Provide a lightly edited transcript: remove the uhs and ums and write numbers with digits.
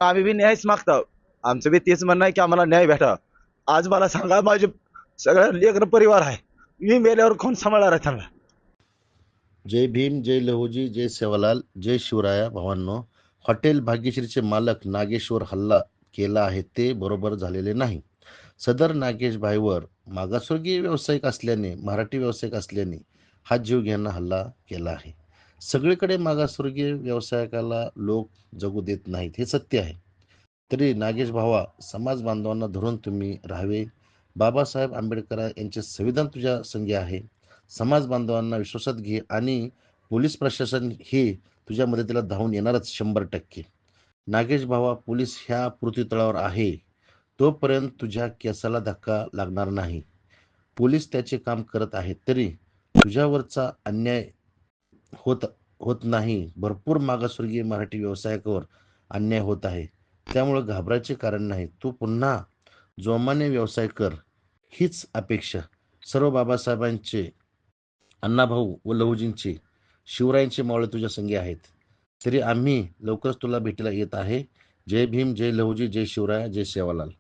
आम्ही बी न्यायच मागतो. आमचं बी तेच म्हणणं आहे की आम्हाला न्याय भेटा. आज मला सांगा, माझे सगळं लेकर परिवार आहे, मी मेल्यावर कोण सांभाळणार आहे त्यांना? जय भीम, जय लहुजी, जय सेवालाल, जय शिवराया. भावांनो, हॉटेल भाग्यश्रीचे मालक नागेशवर हल्ला केला आहे ते बरोबर झालेले नाही. सदर नागेश भाईवर मागासवर्गीय व्यावसायिक असल्याने, मराठी व्यावसायिक असल्याने हा जीव घ्यायला हल्ला केला आहे. सगळीकडे मागासवर्गीय व्यावसायिकाला लोक जगू देत नाहीत, हे सत्य आहे. तरी नागेश भावा, समाज बांधवांना धरून तुम्ही राहावे. बाबासाहेब आंबेडकर यांचे संविधान तुझ्या संगी आहे. समाज बांधवांना विश्वासात घे आणि पोलीस प्रशासन हे तुझ्या मदतीला धावून येणारच 100%. नागेश भावा, पोलीस ह्या पृथ्वीतळावर आहे तोपर्यंत तुझ्या केसाला धक्का लागणार नाही. पोलीस त्याचे काम करत आहेत, तरी तुझ्यावरचा अन्याय होत होत नाही. भरपूर मागासवर्गीय मराठी व्यावसायिकावर अन्याय होत आहे. त्यामुळे घाबरायचे कारण नाही. तू पुन्हा जोमाने व्यवसाय कर, हीच अपेक्षा सर्व बाबासाहेबांचे, अण्णाभाऊ व लहुजींचे, शिवरायांचे मावळे तुझ्या संगी आहेत. तरी आम्ही लवकरच तुला भेटीला येत आहे. जय भीम, जय लहुजी, जय शिवराय, जय सेवालाल.